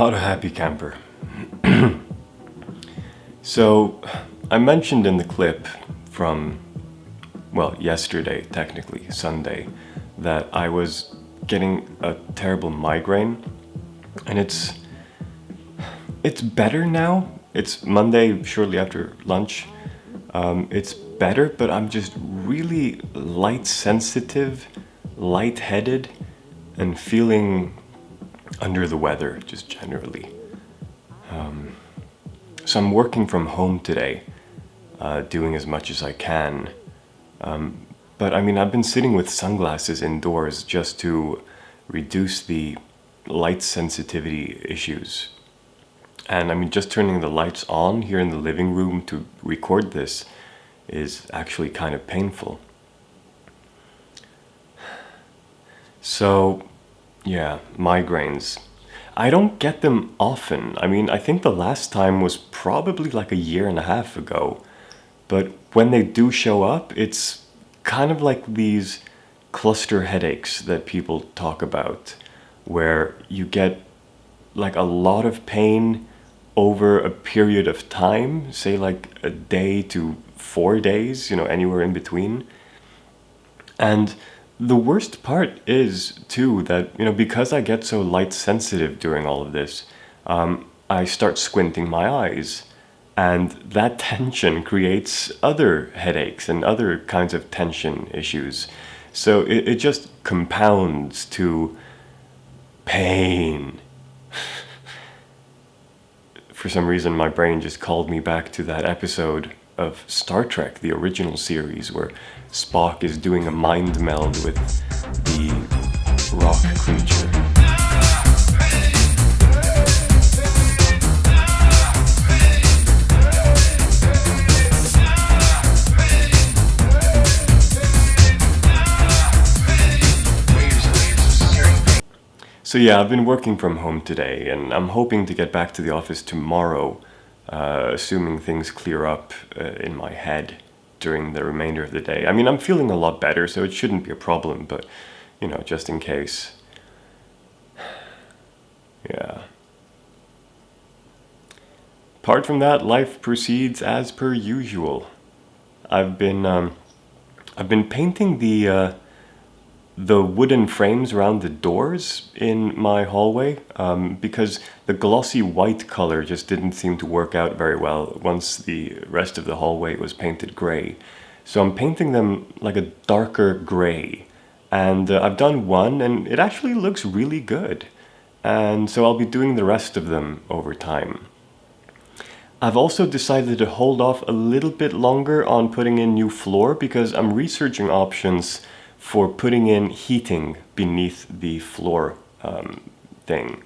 Not a happy camper. So, I mentioned in the clip from, well, yesterday, technically, Sunday, that I was getting a terrible migraine, and it's better now. It's Monday, shortly after lunch. It's better, but I'm just really light sensitive, lightheaded, and feeling under the weather, just generally. So I'm working from home today, doing as much as I can. But I mean, I've been sitting with sunglasses indoors just to reduce the light sensitivity issues. And I mean, just turning the lights on here in the living room to record this is actually kind of painful. So, yeah, migraines. I don't get them often. I mean, I think the last time was probably like a year and a half ago. But when they do show up, it's kind of like these cluster headaches that people talk about, where you get like a lot of pain over a period of time, say like a day to 4 days, anywhere in between. And the worst part is, too, that, because I get so light sensitive during all of this, I start squinting my eyes. And that tension creates other headaches and other kinds of tension issues. So it just compounds to pain. For some reason, my brain just called me back to that episode of Star Trek, the original series, where Spock is doing a mind meld with the rock creature. So yeah, I've been working from home today, and I'm hoping to get back to the office tomorrow, assuming things clear up in my head during the remainder of the day. I mean, I'm feeling a lot better, so it shouldn't be a problem, but, just in case. Yeah. Apart from that, life proceeds as per usual. I've been painting the wooden frames around the doors in my hallway, because the glossy white color just didn't seem to work out very well once the rest of the hallway was painted gray. So I'm painting them like a darker gray, and I've done one, and it actually looks really good. And so I'll be doing the rest of them over time. I've also decided to hold off a little bit longer on putting in new floor because I'm researching options for putting in heating beneath the floor thing.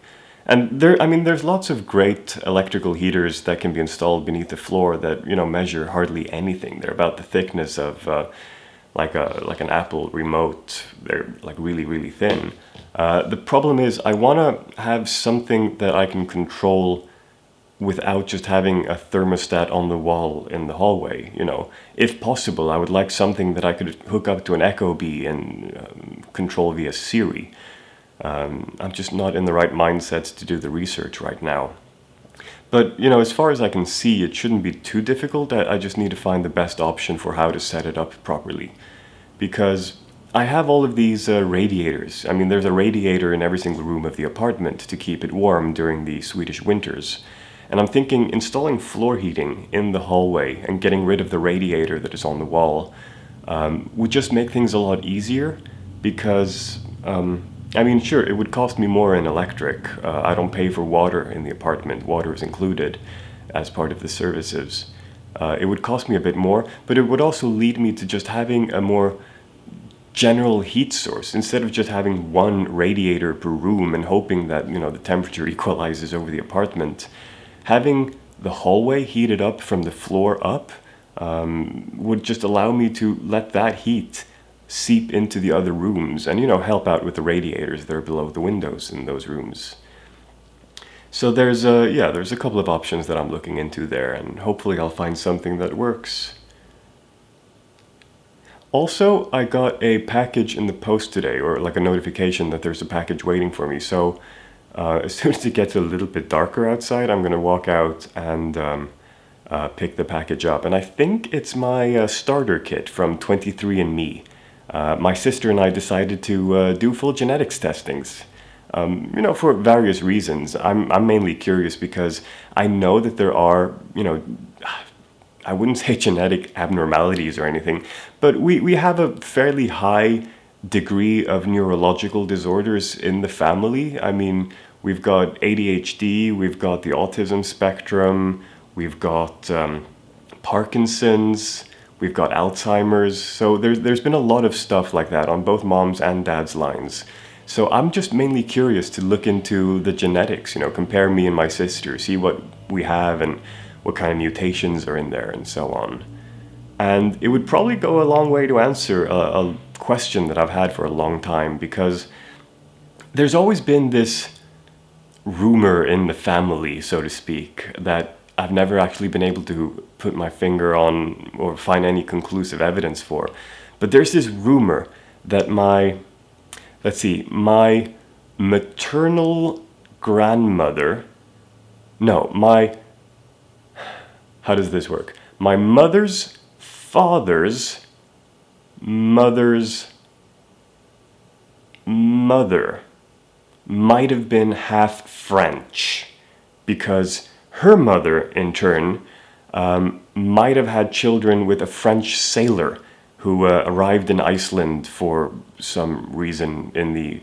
And there's lots of great electrical heaters that can be installed beneath the floor that, measure hardly anything. They're about the thickness of like an Apple remote. They're like really, really thin. The problem is I want to have something that I can control without just having a thermostat on the wall in the hallway. If possible, I would like something that I could hook up to an Echo Bee and control via Siri. I'm just not in the right mindset to do the research right now. But, as far as I can see, it shouldn't be too difficult. I just need to find the best option for how to set it up properly. Because I have all of these radiators. I mean, there's a radiator in every single room of the apartment to keep it warm during the Swedish winters. And I'm thinking installing floor heating in the hallway and getting rid of the radiator that is on the wall would just make things a lot easier because, sure, it would cost me more in electric. I don't pay for water in the apartment. Water is included as part of the services. It would cost me a bit more, but it would also lead me to just having a more general heat source instead of just having one radiator per room and hoping that, the temperature equalizes over the apartment. Having the hallway heated up from the floor up would just allow me to let that heat seep into the other rooms and, help out with the radiators that are below the windows in those rooms. So there's a couple of options that I'm looking into there, and hopefully I'll find something that works. Also, I got a package in the post today, or like a notification that there's a package waiting for me. So As soon as it gets a little bit darker outside, I'm gonna walk out and pick the package up. And I think it's my starter kit from 23andMe. My sister and I decided to do full genetics testings. You know, for various reasons. I'm mainly curious because I know that there are, you know, I wouldn't say genetic abnormalities or anything, but we have a fairly high degree of neurological disorders in the family. I mean, we've got ADHD, we've got the autism spectrum, we've got Parkinson's, we've got Alzheimer's. So there's been a lot of stuff like that on both mom's and dad's lines. So I'm just mainly curious to look into the genetics, you know, compare me and my sister, see what we have and what kind of mutations are in there and so on. And it would probably go a long way to answer a question that I've had for a long time, because there's always been this rumor in the family, so to speak, that I've never actually been able to put my finger on or find any conclusive evidence for. But there's this rumor that my maternal grandmother, no, how does this work? My mother's father's mother's mother might have been half French, because her mother, in turn, might have had children with a French sailor who arrived in Iceland for some reason in the,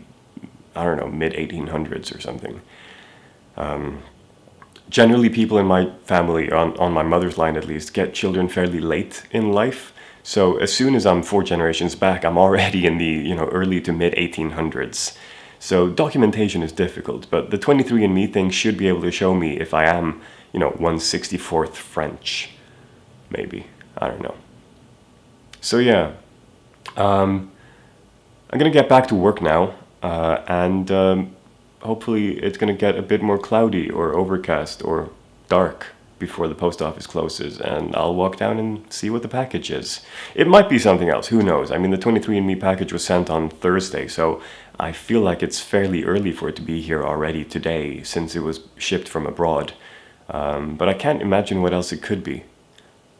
I don't know, mid-1800s or something. Generally, people in my family, on my mother's line at least, get children fairly late in life. So as soon as I'm 4 generations back, I'm already in the, you know, early to mid-1800s. So documentation is difficult, but the 23andMe thing should be able to show me if I am, you know, 1/64th French, maybe. I don't know. So yeah, I'm gonna get back to work now, and hopefully it's gonna get a bit more cloudy or overcast or dark before the post office closes, and I'll walk down and see what the package is. It might be something else, who knows? I mean, the 23andMe package was sent on Thursday, so I feel like it's fairly early for it to be here already today, since it was shipped from abroad. But I can't imagine what else it could be.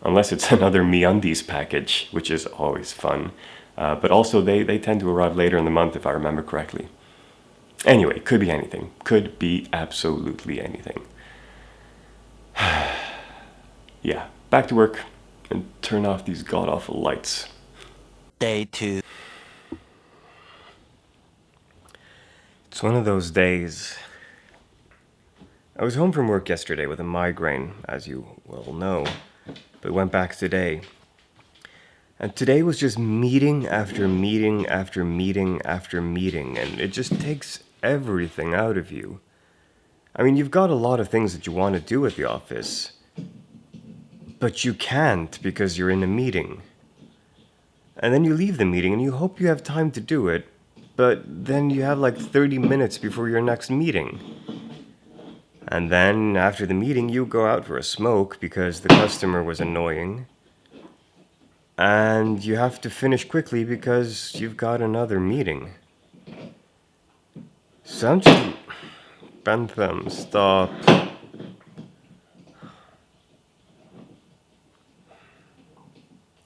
Unless it's another MeUndies package, which is always fun. But also, they tend to arrive later in the month, if I remember correctly. Anyway, could be anything. Could be absolutely anything. Yeah, back to work and turn off these god-awful lights. Day 2. It's one of those days. I was home from work yesterday with a migraine, as you well know, but went back today. And today was just meeting after meeting after meeting after meeting, and it just takes everything out of you. I mean, you've got a lot of things that you want to do at the office, but you can't because you're in a meeting. And then you leave the meeting and you hope you have time to do it, but then you have like 30 minutes before your next meeting. And then after the meeting, you go out for a smoke because the customer was annoying. And you have to finish quickly because you've got another meeting. So I'm just... Bentham, stop.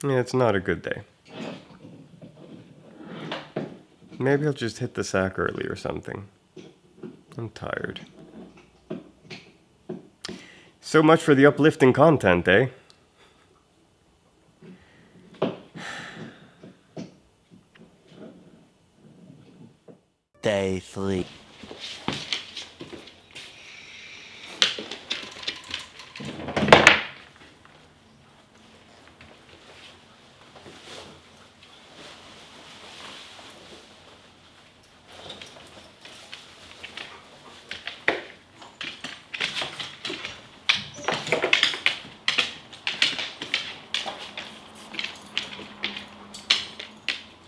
Yeah, it's not a good day. Maybe I'll just hit the sack early or something. I'm tired. So much for the uplifting content, eh? Day 3.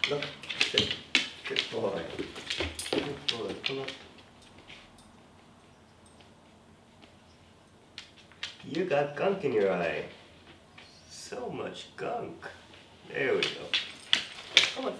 Look, good boy. Good boy, come on. You got gunk in your eye. So much gunk. There we go. Come on.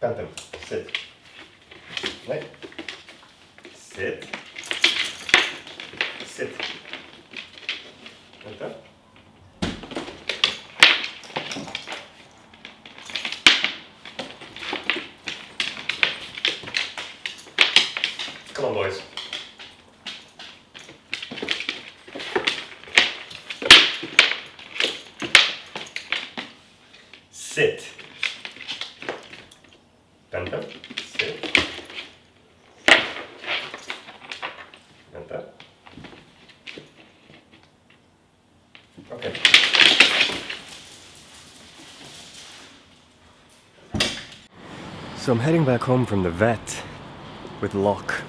Bentham, sit. Nej. Sit. Sit. Vänta. Come on, boys. Sit. Vänta. Sit. Vänta. Okay. So I'm heading back home from the vet with Locke.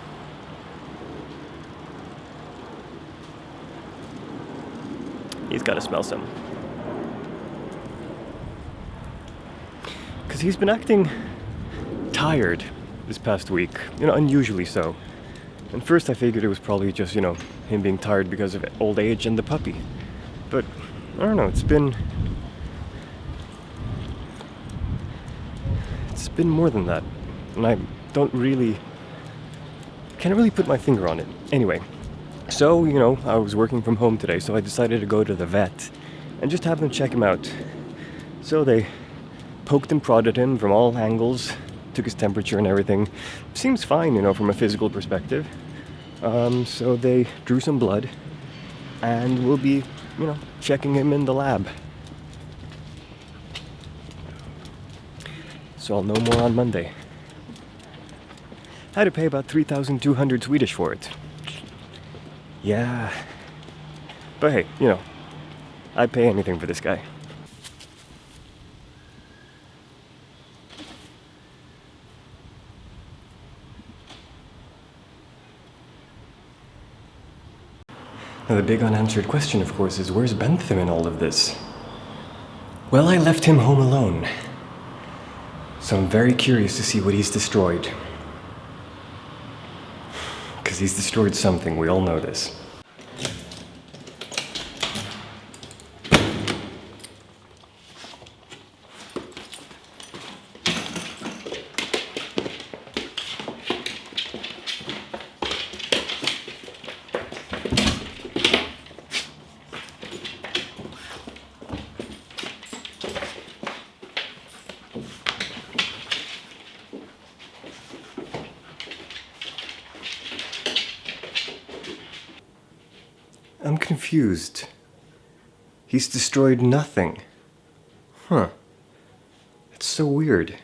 He's got to smell some. Because he's been acting tired this past week, unusually so. And first I figured it was probably just, him being tired because of old age and the puppy. But, I don't know, it's been more than that. And I can't really put my finger on it. Anyway, so, I was working from home today, so I decided to go to the vet and just have them check him out. So they poked and prodded him from all angles, took his temperature and everything. Seems fine, from a physical perspective. So they drew some blood and we'll be, checking him in the lab. So I'll know more on Monday. I had to pay about 3,200 Swedish for it. Yeah. But hey, I'd pay anything for this guy. Now the big unanswered question, of course, is where's Bentham in all of this? Well, I left him home alone. So I'm very curious to see what he's destroyed. Because he's destroyed something, we all know this. I'm confused. He's destroyed nothing. Huh. It's so weird.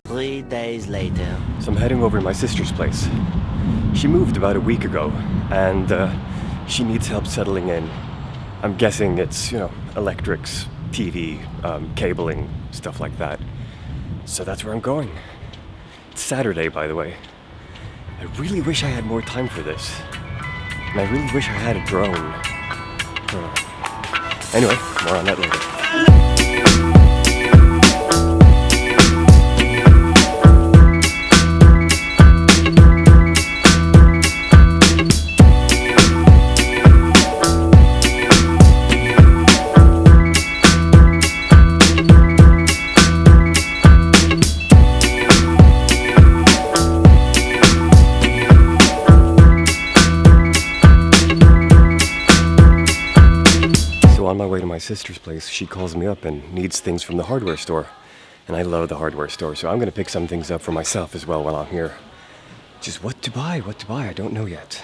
3 days later. So I'm heading over to my sister's place. She moved about a week ago, and she needs help settling in. I'm guessing it's, electrics, TV, cabling, stuff like that. So that's where I'm going. It's Saturday, by the way. I really wish I had more time for this. And I really wish I had a drone. Anyway, more on that later. On my way to my sister's place, she calls me up and needs things from the hardware store. And I love the hardware store, so I'm going to pick some things up for myself as well while I'm here. Just what to buy, I don't know yet.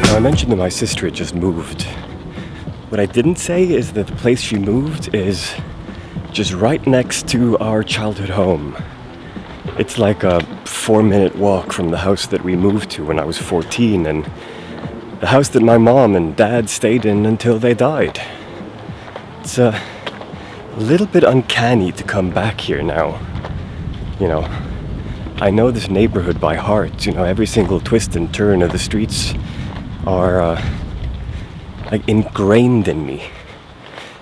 I mentioned that my sister had just moved. What I didn't say is that the place she moved is just right next to our childhood home. It's like a 4-minute walk from the house that we moved to when I was 14, and The house that my mom and dad stayed in until they died. It's a little bit uncanny to come back here now. You know, I know this neighborhood by heart. You know, every single twist and turn of the streets are like ingrained in me.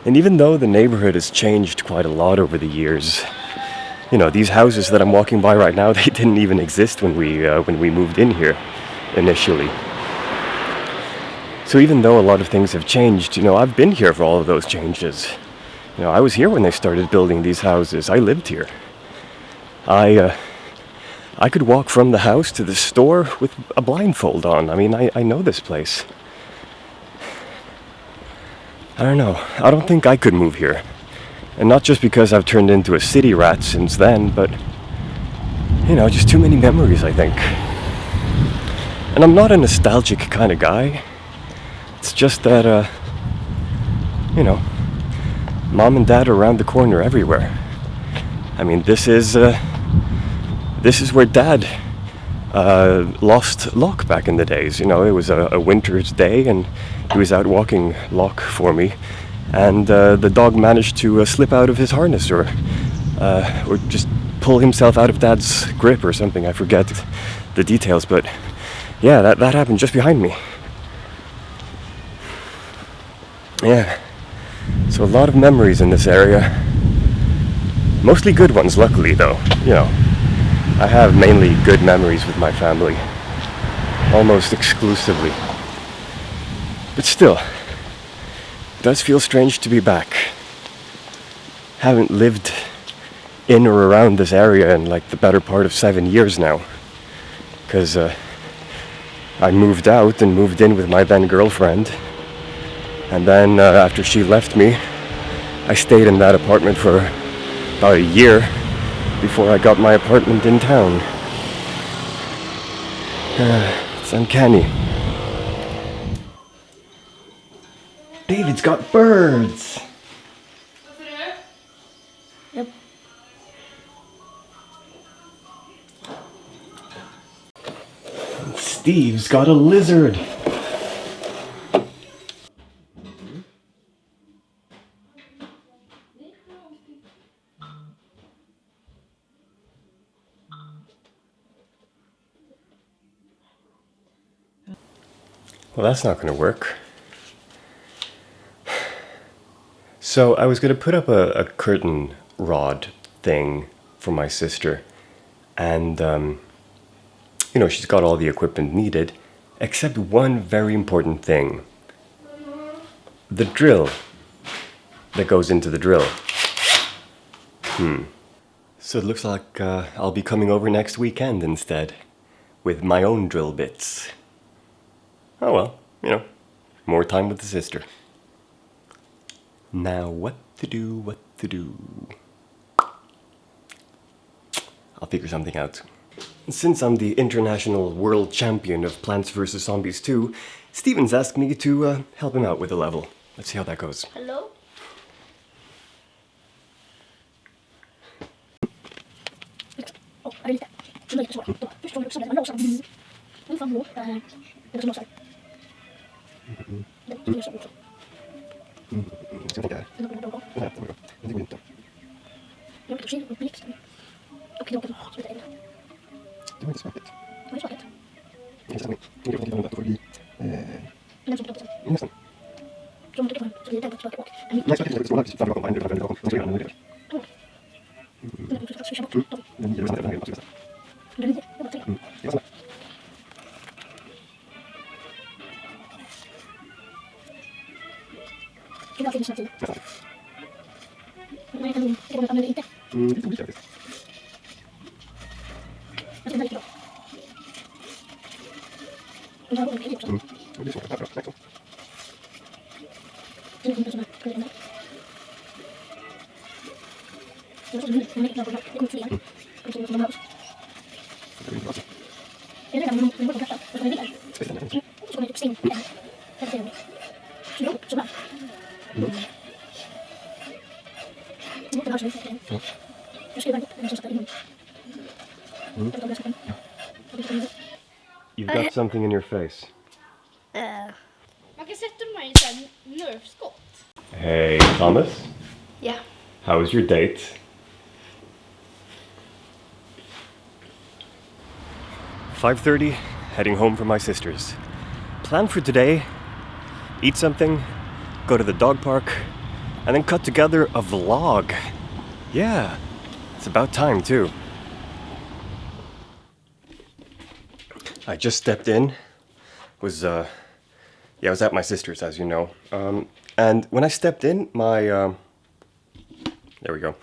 And even though the neighborhood has changed quite a lot over the years, you know, these houses that I'm walking by right now, they didn't even exist when we moved in here initially. So even though a lot of things have changed, you know, I've been here for all of those changes. You know, I was here when they started building these houses. I lived here. I could walk from the house to the store with a blindfold on. I mean, I know this place. I don't know. I don't think I could move here. And not just because I've turned into a city rat since then, but, you know, just too many memories, I think. And I'm not a nostalgic kind of guy. It's just that, you know, mom and dad are around the corner everywhere. I mean, this is where dad lost Locke back in the days. You know, it was a winter's day and he was out walking Locke for me. And the dog managed to slip out of his harness or just pull himself out of dad's grip or something. I forget the details, but yeah, that happened just behind me. Yeah, so a lot of memories in this area. Mostly good ones, luckily, though. You know, I have mainly good memories with my family. Almost exclusively. But still, it does feel strange to be back. Haven't lived in or around this area in like the better part of 7 years now. Because I moved out and moved in with my then girlfriend. And then after she left me, I stayed in that apartment for about a year before I got my apartment in town. It's uncanny. David's got birds! Yep. And Steve's got a lizard! Well, that's not going to work. So I was going to put up a curtain rod thing for my sister. And, you know, she's got all the equipment needed, except one very important thing. The drill that goes into the drill. So it looks like I'll be coming over next weekend instead, with my own drill bits. Oh well, you know, more time with the sister. Now what to do? I'll figure something out. Since I'm the international world champion of Plants vs. Zombies 2, Steven's asked me to help him out with a level. Let's see how that goes. Hello? You've got something in your face. Oh. jävla nerfskott. Hey, Thomas. Yeah. How was your date? 5:30, heading home from my sister's. Plan for today, eat something, go to the dog park, and then cut together a vlog. Yeah, it's about time too. I just stepped in. I was at my sister's, as you know. And when I stepped in, there we go.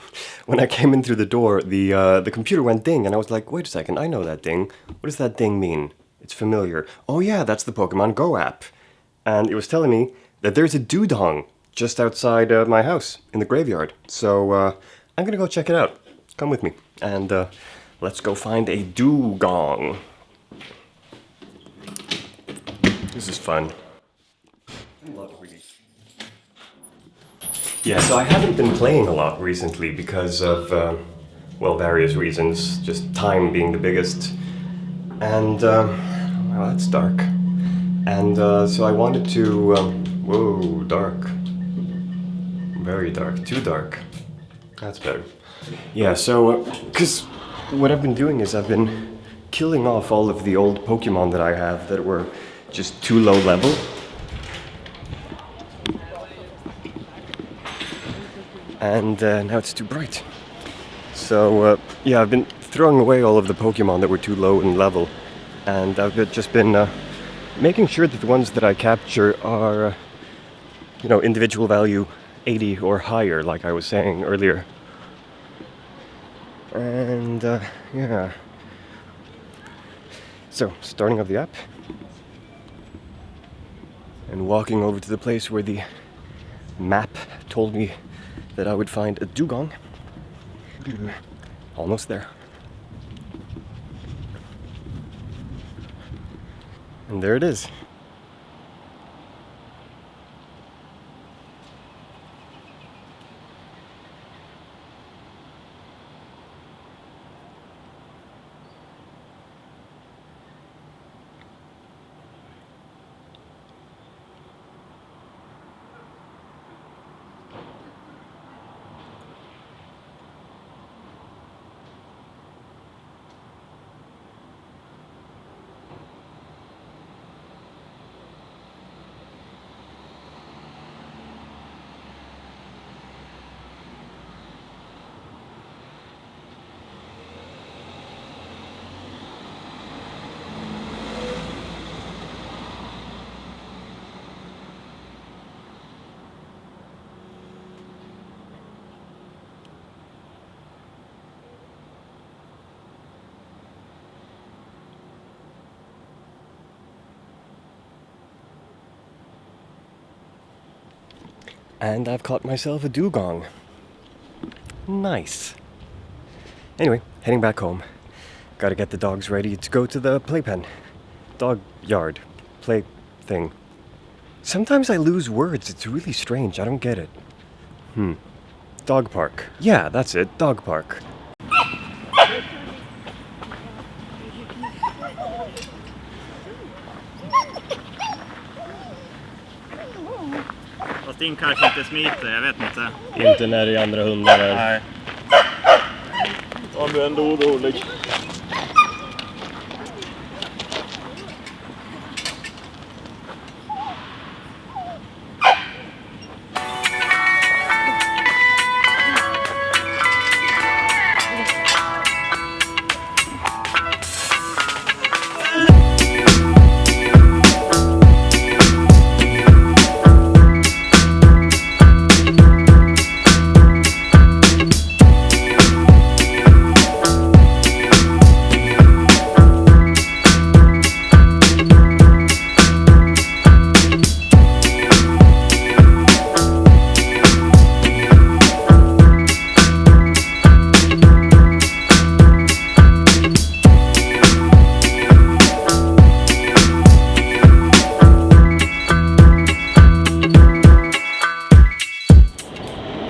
When I came in through the door, the computer went ding, and I was like, wait a second, I know that ding. What does that ding mean? It's familiar. Oh yeah, that's the Pokemon Go app. And it was telling me that there's a dugong just outside my house in the graveyard. So I'm gonna go check it out. Come with me, and let's go find a dugong. This is fun. Yeah, so I haven't been playing a lot recently because of, well, various reasons. Just time being the biggest. And, well, that's dark. And so I wanted to, whoa, dark. Very dark, too dark. That's better. Yeah, so, because what I've been doing is I've been killing off all of the old Pokemon that I have that were just too low level. And now it's too bright. So yeah, I've been throwing away all of the Pokemon that were too low in level, and I've just been making sure that the ones that I capture are, you know, individual value 80 or higher, like I was saying earlier. And yeah. So, starting up the app, and walking over to the place where the map told me that I would find a dugong. Almost there. And there it is. And I've caught myself a dugong. Nice. Anyway, heading back home. Gotta get the dogs ready to go to the playpen. Dog yard. Play thing. Sometimes I lose words. It's really strange. I don't get it. Dog park. Yeah, that's it. Dog park. Fast din kanske inte smiter, jag vet inte. Inte när det är andra hundar där. Nej. Jag blir ändå orolig.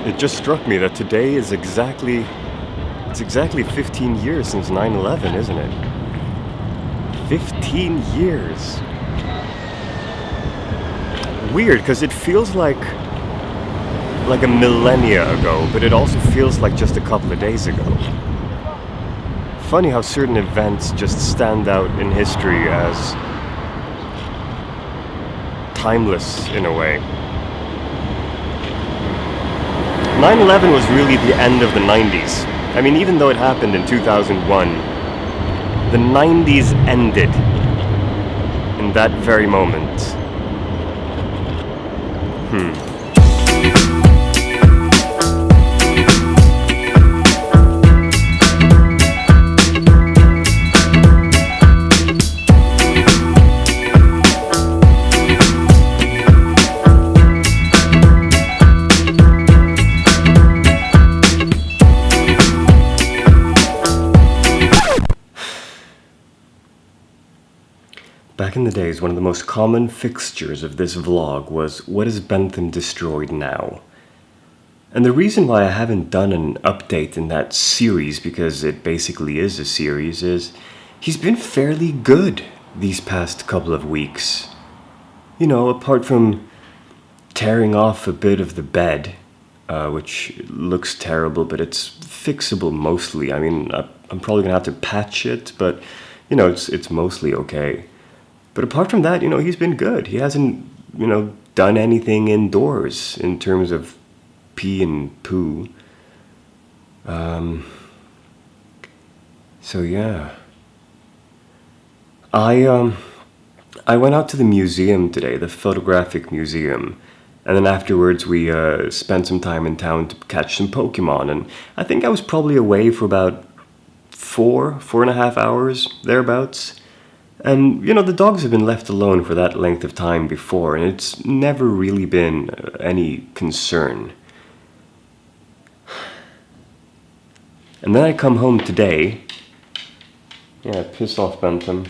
It just struck me that today is exactly 15 years since 9/11, isn't it? 15 years. weird because it feels like a millennia ago, but it also feels like just a couple of days ago. Funny how certain events just stand out in history as timeless in a way. 9/11 was really the end of the 90s. I mean, even though it happened in 2001, the 90s ended in that very moment. Back in the days, one of the most common fixtures of this vlog was, what is Bentham destroyed now? And the reason why I haven't done an update in that series, because it basically is a series, is he's been fairly good these past couple of weeks. You know, apart from tearing off a bit of the bed, which looks terrible, but it's fixable mostly. I mean, I'm probably gonna have to patch it, but you know, it's mostly okay. But apart from that, you know, he's been good. He hasn't, you know, done anything indoors in terms of pee and poo. So yeah. I went out to the museum today, the photographic museum, and then afterwards we spent some time in town to catch some Pokemon, and I think I was probably away for about 4.5 hours, thereabouts. And, you know, the dogs have been left alone for that length of time before, and it's never really been any concern. And then I come home today. Yeah, piss off, Bentham.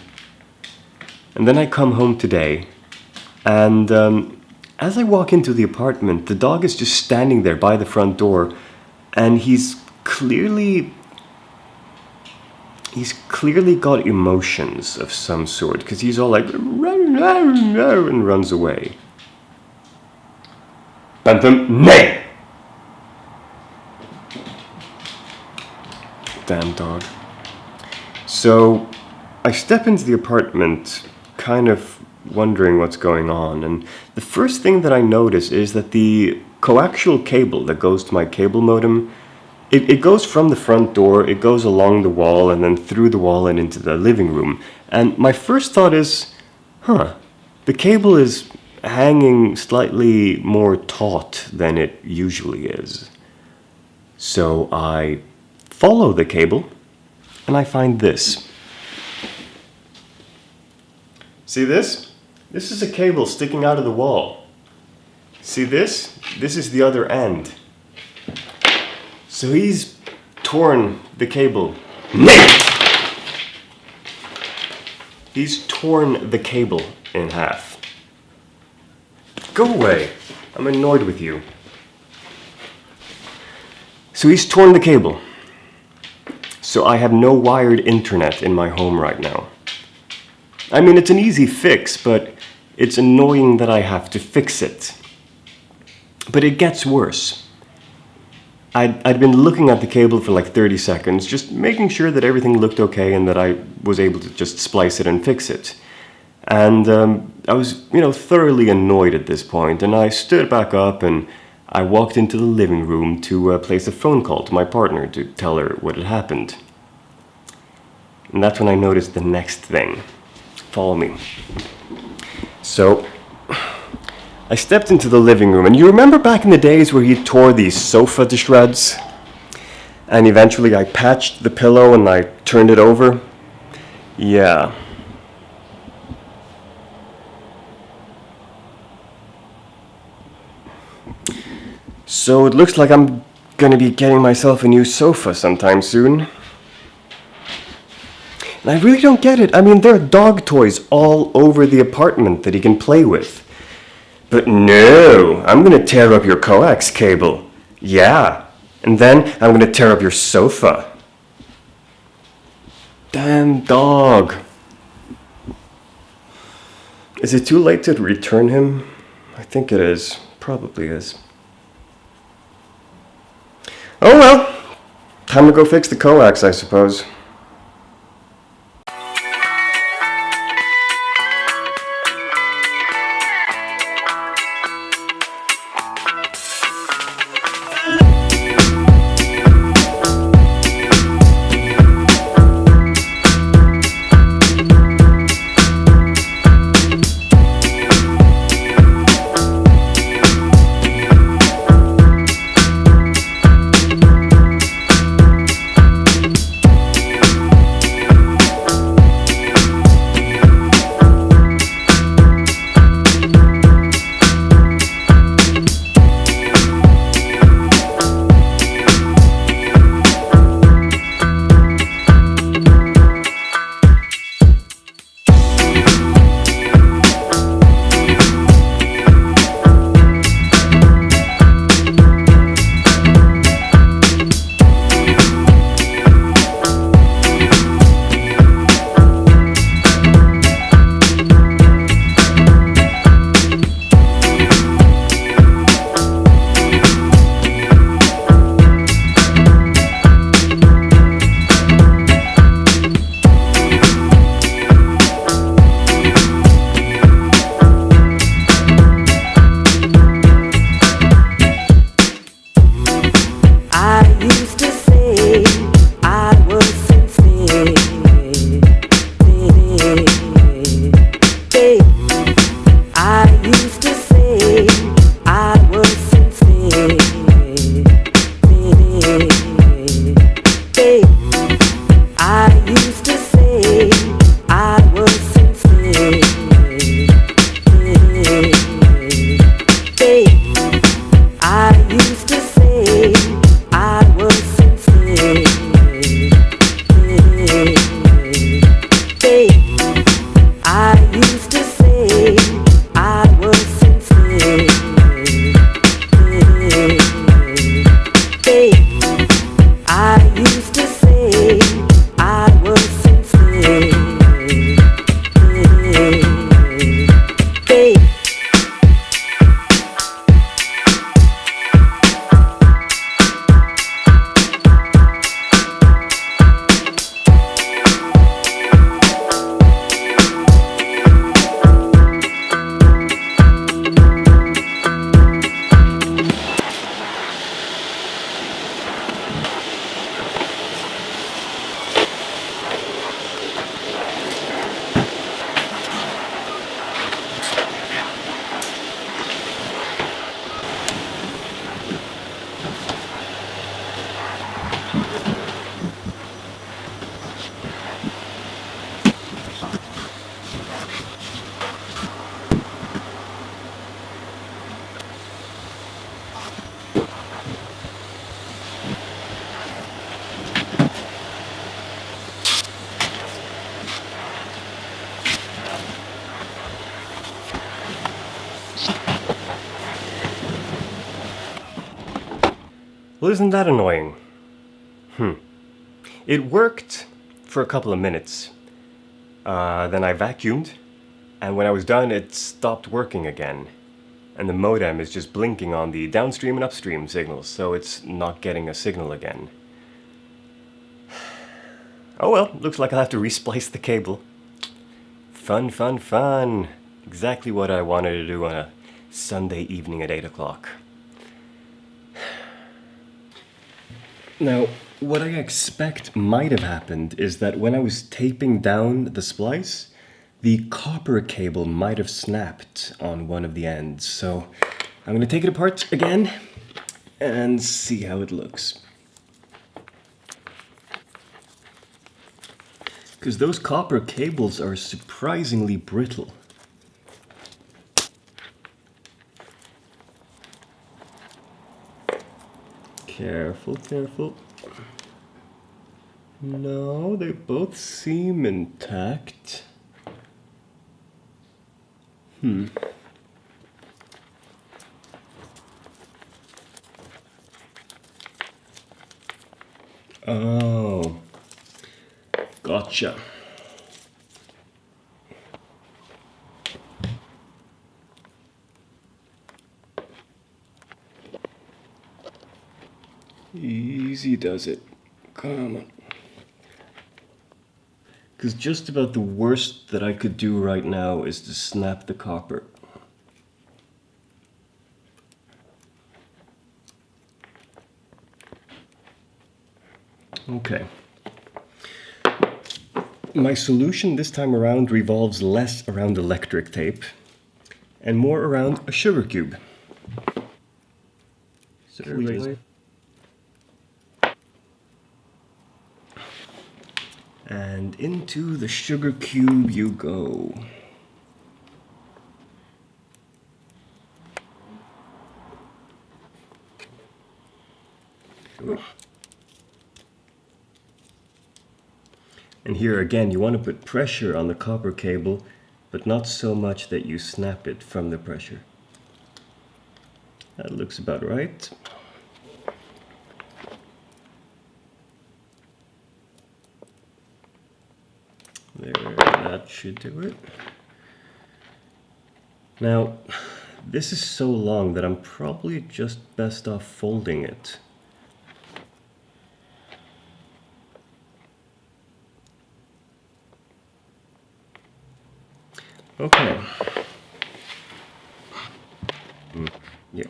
And then I come home today, and as I walk into the apartment, the dog is just standing there by the front door, and he's clearly got emotions of some sort, because he's all like, and runs away. Bentham, nay! Damn dog. So, I step into the apartment, kind of wondering what's going on, and the first thing that I notice is that the coaxial cable that goes to my cable modem, it goes from the front door, it goes along the wall, and then through the wall and into the living room. And my first thought is, the cable is hanging slightly more taut than it usually is. So I follow the cable, and I find this. See this? This is a cable sticking out of the wall. See this? This is the other end. So he's torn the cable. He's torn the cable in half. Go away. I'm annoyed with you. So he's torn the cable. So I have no wired internet in my home right now. I mean, it's an easy fix, but it's annoying that I have to fix it. But it gets worse. I'd been looking at the cable for like 30 seconds, just making sure that everything looked okay and that I was able to just splice it and fix it. And I was, you know, thoroughly annoyed at this point, and I stood back up and I walked into the living room to place a phone call to my partner to tell her what had happened. And that's when I noticed the next thing. Follow me. So, I stepped into the living room, and you remember back in the days where he tore the sofa to shreds? And eventually I patched the pillow and I turned it over? Yeah. So it looks like I'm gonna be getting myself a new sofa sometime soon. And I really don't get it. I mean, there are dog toys all over the apartment that he can play with. But no, I'm gonna tear up your coax cable. Yeah, and then I'm gonna tear up your sofa. Damn dog. Is it too late to return him? I think it is. Probably is. Oh well. Time to go fix the coax, I suppose. Well, isn't that annoying? It worked for a couple of minutes. Then I vacuumed, and when I was done, it stopped working again. And the modem is just blinking on the downstream and upstream signals, so it's not getting a signal again. Oh well, looks like I'll have to resplice the cable. Fun, fun, fun. Exactly what I wanted to do on a Sunday evening at 8 o'clock. Now, what I expect might have happened is that when I was taping down the splice, the copper cable might have snapped on one of the ends. So I'm going to take it apart again and see how it looks. Because those copper cables are surprisingly brittle. Careful, careful. No, they both seem intact. Oh, gotcha. Easy does it. Come on. Because just about the worst that I could do right now is to snap the copper. Okay. My solution this time around revolves less around electric tape and more around a sugar cube. So and into the sugar cube you go. And here again, you want to put pressure on the copper cable, but not so much that you snap it from the pressure. That looks about right. There, that should do it. Now, this is so long that I'm probably just best off folding it. Okay. Yeah.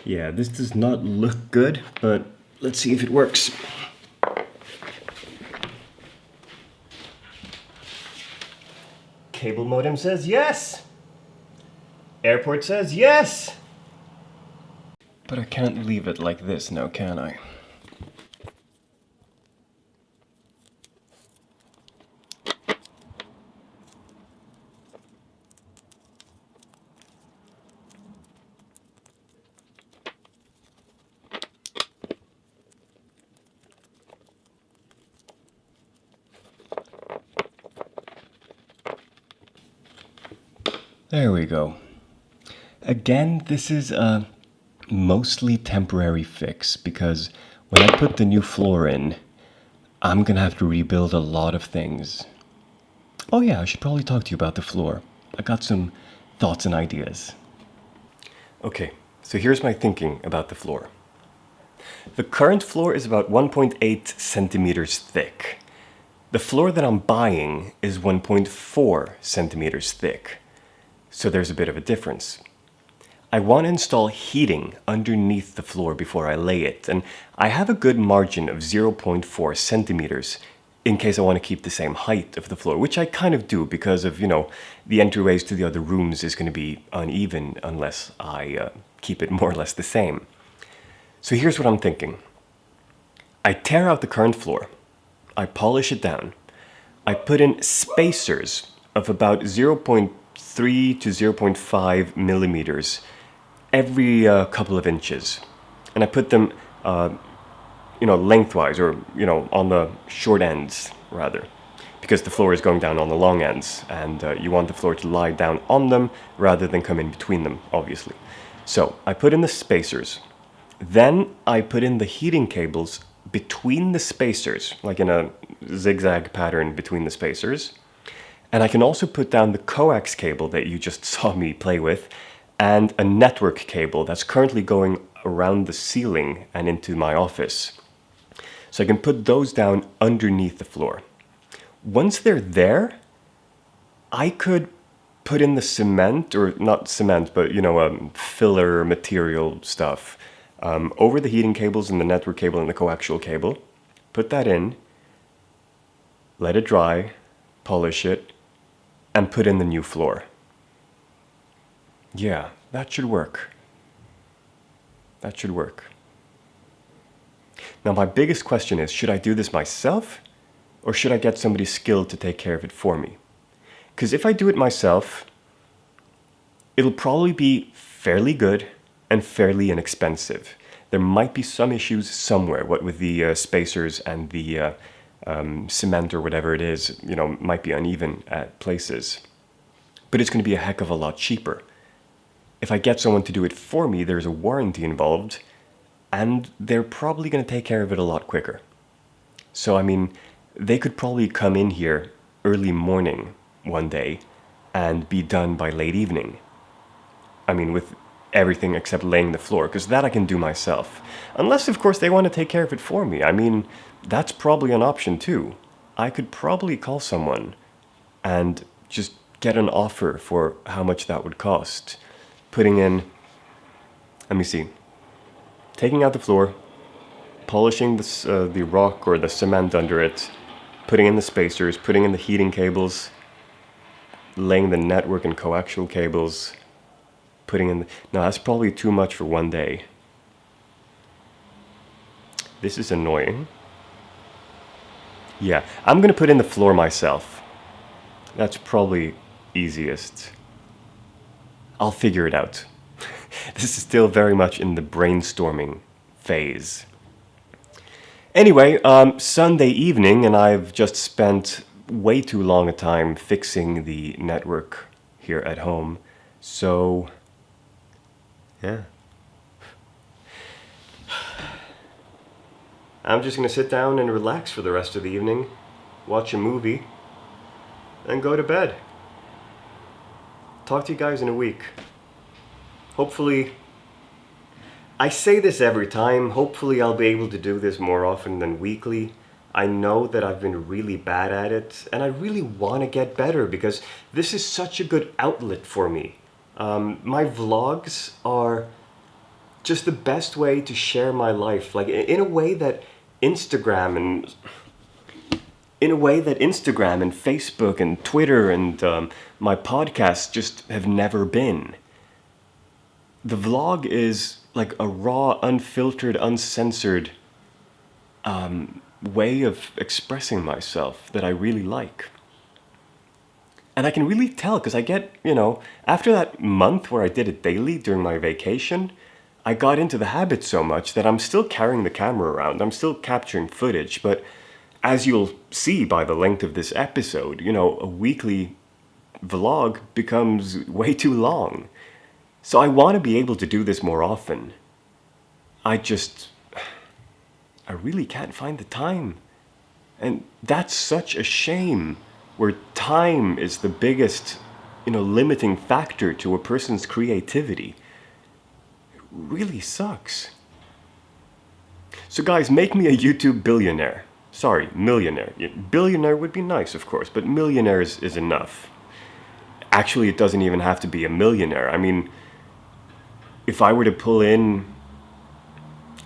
Yeah, this does not look good, but let's see if it works. Cable modem says yes! Airport says yes! But I can't leave it like this now, can I? There we go. Again, this is a mostly temporary fix because when I put the new floor in, I'm gonna have to rebuild a lot of things. Oh yeah, I should probably talk to you about the floor. I got some thoughts and ideas. Okay, so here's my thinking about the floor. The current floor is about 1.8 centimeters thick. The floor that I'm buying is 1.4 centimeters thick. So there's a bit of a difference. I want to install heating underneath the floor before I lay it, and I have a good margin of 0.4 centimeters in case I want to keep the same height of the floor, which I kind of do because of, you know, the entryways to the other rooms is going to be uneven unless I keep it more or less the same. So here's what I'm thinking. I tear out the current floor, I polish it down, I put in spacers of about 0.3 to 0.5 millimeters every couple of inches, and I put them lengthwise, or on the short ends rather, because the floor is going down on the long ends, and you want the floor to lie down on them rather than come in between them, obviously. So I put in the spacers, then I put in the heating cables between the spacers, like in a zigzag pattern between the spacers. And I can also put down the coax cable that you just saw me play with, and a network cable that's currently going around the ceiling and into my office. So I can put those down underneath the floor. Once they're there, I could put in the cement, or not cement, but filler material stuff, over the heating cables and the network cable and the coaxial cable. Put that in, let it dry, polish it, and put in the new floor. Yeah, that should work. That should work. Now my biggest question is, should I do this myself, or should I get somebody skilled to take care of it for me? Because if I do it myself, it'll probably be fairly good and fairly inexpensive. There might be some issues somewhere, what with the spacers and the cement or whatever it is, might be uneven at places. But it's going to be a heck of a lot cheaper. If I get someone to do it for me, there's a warranty involved, and they're probably going to take care of it a lot quicker. So, I mean, they could probably come in here early morning one day and be done by late evening. I mean, with everything except laying the floor, because that I can do myself. Unless, of course, they want to take care of it for me. I mean, that's probably an option too. I could probably call someone and just get an offer for how much that would cost. Putting in, let me see, taking out the floor, polishing the rock or the cement under it, putting in the spacers, putting in the heating cables, laying the network and coaxial cables, putting in... No, that's probably too much for one day. This is annoying. Yeah, I'm gonna put in the floor myself. That's probably easiest. I'll figure it out. This is still very much in the brainstorming phase. Anyway, Sunday evening, and I've just spent way too long a time fixing the network here at home. So, yeah. I'm just gonna sit down and relax for the rest of the evening, watch a movie, and go to bed. Talk to you guys in a week. Hopefully, I say this every time, hopefully I'll be able to do this more often than weekly. I know that I've been really bad at it, and I really want to get better because this is such a good outlet for me. My vlogs are just the best way to share my life, like in a way that Instagram and Facebook and Twitter and my podcast just have never been. The vlog is like a raw, unfiltered, uncensored way of expressing myself that I really like. And I can really tell because I get, after that month where I did it daily during my vacation, I got into the habit so much that I'm still carrying the camera around. I'm still capturing footage, but as you'll see by the length of this episode, a weekly vlog becomes way too long. So I want to be able to do this more often. I really can't find the time. And that's such a shame, where time is the biggest, limiting factor to a person's creativity. Really sucks. So guys, make me a YouTube billionaire. Sorry, millionaire. Billionaire would be nice, of course, but millionaire is enough. Actually, it doesn't even have to be a millionaire. I mean, if I were to pull in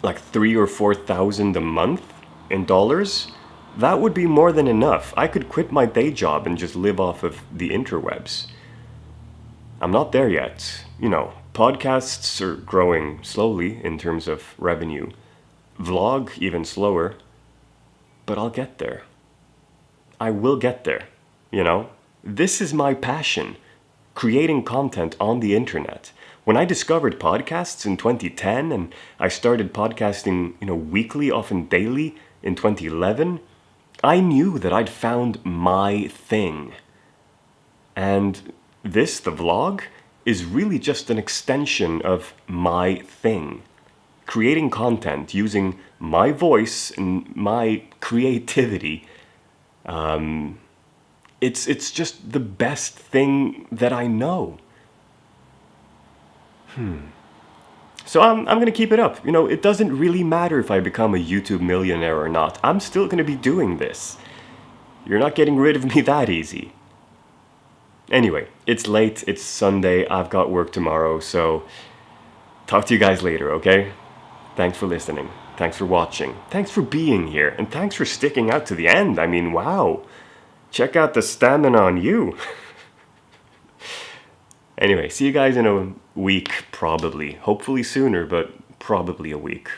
like $3,000 or $4,000 a month in dollars, that would be more than enough. I could quit my day job and just live off of the interwebs. I'm not there yet. Podcasts are growing slowly in terms of revenue. Vlog even slower. But I'll get there. I will get there, This is my passion, creating content on the internet. When I discovered podcasts in 2010 and I started podcasting, weekly, often daily in 2011, I knew that I'd found my thing. And this, the vlog, is really just an extension of my thing. Creating content using my voice and my creativity. It's just the best thing that I know. So I'm gonna keep it up. It doesn't really matter if I become a YouTube millionaire or not. I'm still gonna be doing this. You're not getting rid of me that easy. Anyway, it's late, it's Sunday, I've got work tomorrow, so talk to you guys later, okay? Thanks for listening. Thanks for watching. Thanks for being here. And thanks for sticking out to the end. I mean, wow. Check out the stamina on you. Anyway, see you guys in a week, probably. Hopefully sooner, but probably a week.